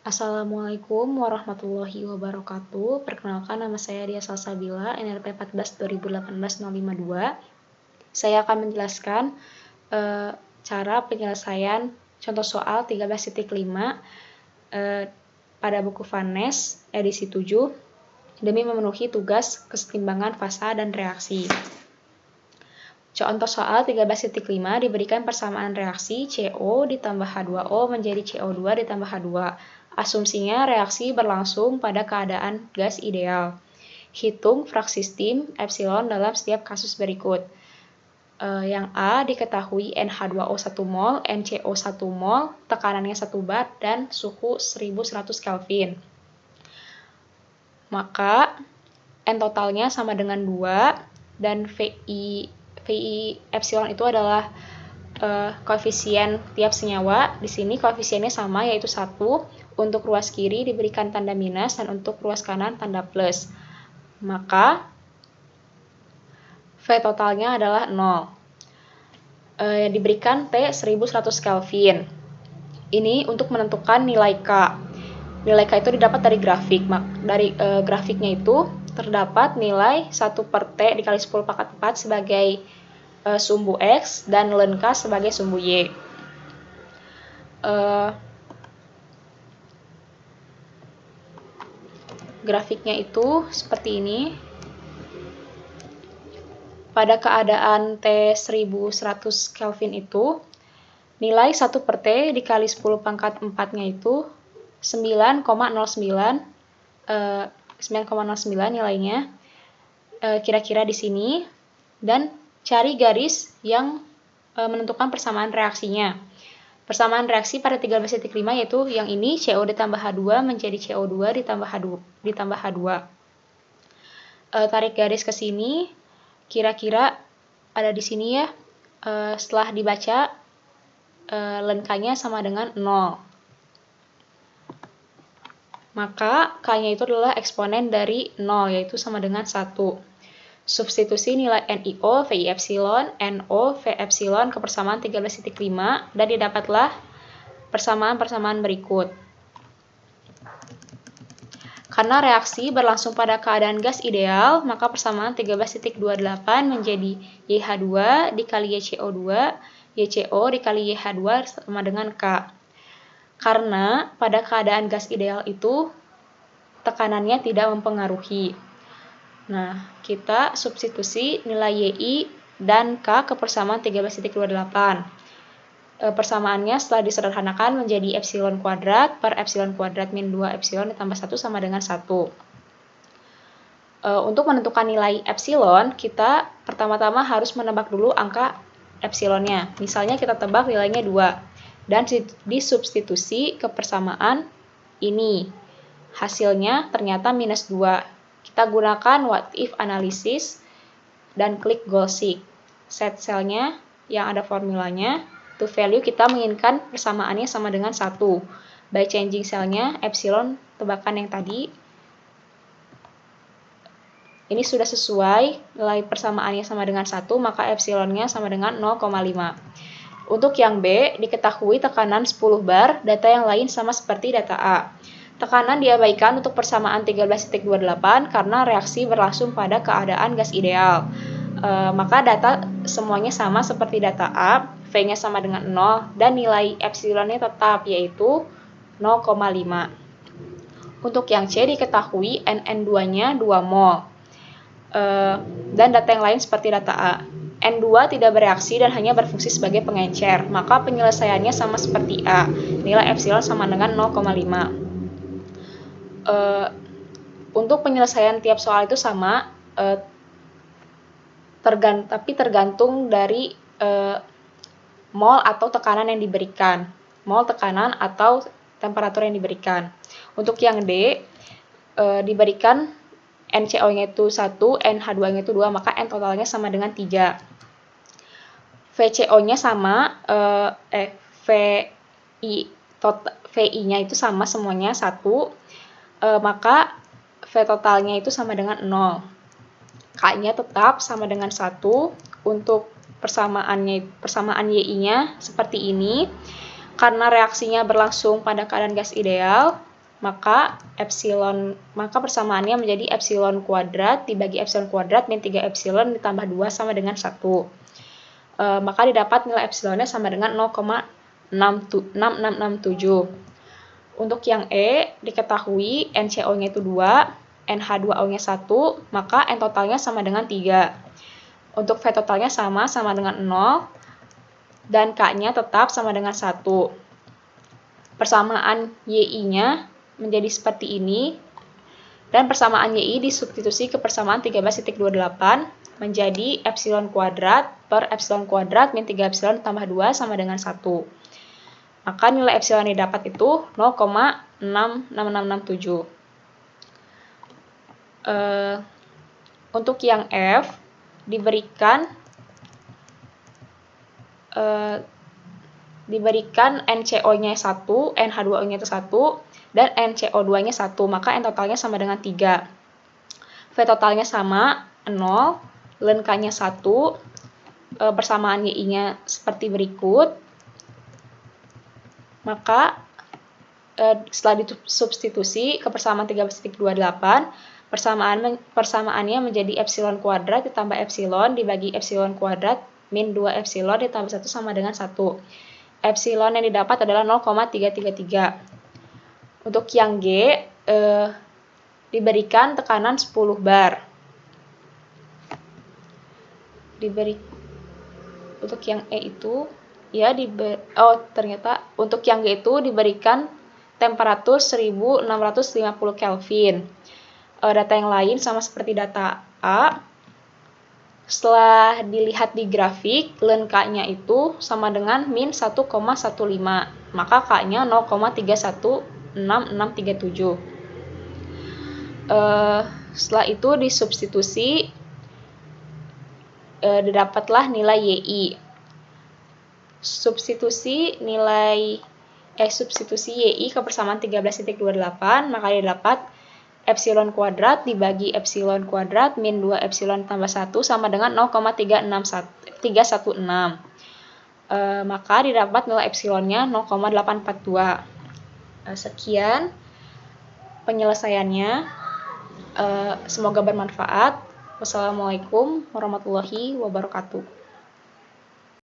Assalamualaikum warahmatullahi wabarakatuh. Perkenalkan, nama saya Dia Salsabila, NRP 14/2018-052. Saya akan menjelaskan cara penyelesaian contoh soal 13.5 pada buku Vanes edisi 7 demi memenuhi tugas kesetimbangan fasa dan reaksi. Contoh soal 13.5 diberikan persamaan reaksi CO ditambah H2O menjadi CO2 ditambah H2. Asumsinya reaksi berlangsung pada keadaan gas ideal. Hitung fraksi steam epsilon dalam setiap kasus berikut. Yang A diketahui NH2O 1 mol, NCO 1 mol, tekanannya 1 bar, dan suhu 1100 Kelvin. Maka N totalnya sama dengan 2, dan VI epsilon itu adalah koefisien tiap senyawa. Di sini koefisiennya sama, yaitu 1. Untuk ruas kiri diberikan tanda minus dan untuk ruas kanan tanda plus. Maka V totalnya adalah 0. Diberikan T 1100 Kelvin. Ini untuk menentukan nilai K. Nilai K itu didapat dari grafik. Dari grafiknya itu terdapat nilai 1/T dikali 10⁴ sebagai sumbu X dan ln K sebagai sumbu Y. Grafiknya itu seperti ini. Pada keadaan T 1100 Kelvin itu, nilai 1/T dikali 10⁴ itu 9,09 nilainya, kira-kira di sini. Dan cari garis yang menentukan persamaan reaksinya. Persamaan reaksi pada 13.5 yaitu yang ini, CO ditambah H2 menjadi CO2 ditambah H2. Tarik garis ke sini, kira-kira ada di sini ya. Setelah dibaca, ln K-nya sama dengan 0. Maka K-nya itu adalah eksponen dari 0, yaitu sama dengan 1. Substitusi nilai NiO, VI epsilon, NO, V epsilon ke persamaan 13.5 dan didapatlah persamaan-persamaan berikut. Karena reaksi berlangsung pada keadaan gas ideal, maka persamaan 13.28 menjadi YH2 dikali YCO2, YCO dikali YH2 sama dengan K. Karena pada keadaan gas ideal itu tekanannya tidak mempengaruhi. Nah, kita substitusi nilai YI dan K ke persamaan 13.28. Persamaannya setelah disederhanakan menjadi epsilon kuadrat per epsilon kuadrat min 2 epsilon ditambah 1 sama dengan 1. Untuk menentukan nilai epsilon, kita pertama-tama harus menebak dulu angka epsilonnya. Misalnya kita tebak nilainya 2 dan disubstitusi ke persamaan ini. Hasilnya ternyata minus 2. Kita gunakan what if analisis dan klik goal seek. Set cell-nya yang ada formulanya. To value kita menginginkan persamaannya sama dengan 1. By changing cell-nya, epsilon tebakan yang tadi. Ini sudah sesuai, nilai persamaannya sama dengan 1, maka epsilonnya sama dengan 0,5. Untuk yang B, diketahui tekanan 10 bar, data yang lain sama seperti data A. Tekanan diabaikan untuk persamaan 13.28 karena reaksi berlangsung pada keadaan gas ideal. Maka data semuanya sama seperti data A, V-nya sama dengan 0, dan nilai epsilonnya tetap, yaitu 0,5. Untuk yang C diketahui NN2-nya 2 mol. Dan data yang lain seperti data A. N2 tidak bereaksi dan hanya berfungsi sebagai pengencer, maka penyelesaiannya sama seperti A. Nilai epsilon sama dengan 0,5. Untuk penyelesaian tiap soal itu sama, tapi tergantung dari mol atau tekanan yang diberikan. Mol, tekanan, atau temperatur yang diberikan. Untuk yang D, diberikan NCO-nya itu 1, NH2-nya itu 2, maka N totalnya sama dengan 3. VCO-nya sama, VI-nya itu sama semuanya 1, maka V totalnya itu sama dengan 0. K-nya tetap sama dengan 1. Untuk persamaan YI-nya seperti ini. Karena reaksinya berlangsung pada keadaan gas ideal, maka persamaannya menjadi epsilon kuadrat dibagi epsilon kuadrat min 3 epsilon ditambah 2 sama dengan 1. Maka didapat nilai epsilonnya sama dengan 0,6667. Untuk yang E, diketahui NCO-nya itu 2, NH2O-nya 1, maka N totalnya sama dengan 3. Untuk V totalnya sama dengan 0, dan K-nya tetap sama dengan 1. Persamaan YI-nya menjadi seperti ini, dan persamaan YI disubstitusi ke persamaan 13.28 menjadi epsilon kuadrat per epsilon kuadrat min 3 epsilon tambah 2 sama dengan 1. Maka nilai epsilon yang didapat itu 0,66667. Untuk yang F diberikan NCO-nya 1, NH2O-nya itu 1, dan NCO2-nya 1, maka N totalnya sama dengan 3. V totalnya sama, 0, ln K-nya 1, persamaan YI-nya seperti berikut. Maka setelah disubstitusi ke persamaan 13.28, persamaannya menjadi epsilon kuadrat ditambah epsilon dibagi epsilon kuadrat min 2 epsilon ditambah 1 sama dengan 1. Epsilon yang didapat adalah 0,333. Untuk yang G, diberikan tekanan 10 bar. Untuk yang E itu, ternyata untuk yang G itu diberikan temperatur 1650 Kelvin. Data yang lain sama seperti data A. Setelah dilihat di grafik, ln K-nya itu sama dengan min 1,15, maka K-nya 0,316637. Setelah itu disubstitusi, didapatlah nilai YI. Substitusi YI ke persamaan 13.28, maka didapat epsilon kuadrat dibagi epsilon kuadrat min 2 epsilon tambah 1 sama dengan 0,316. Maka didapat nilai epsilonnya 0,842. Sekian penyelesaiannya. Semoga bermanfaat. Wassalamualaikum warahmatullahi wabarakatuh.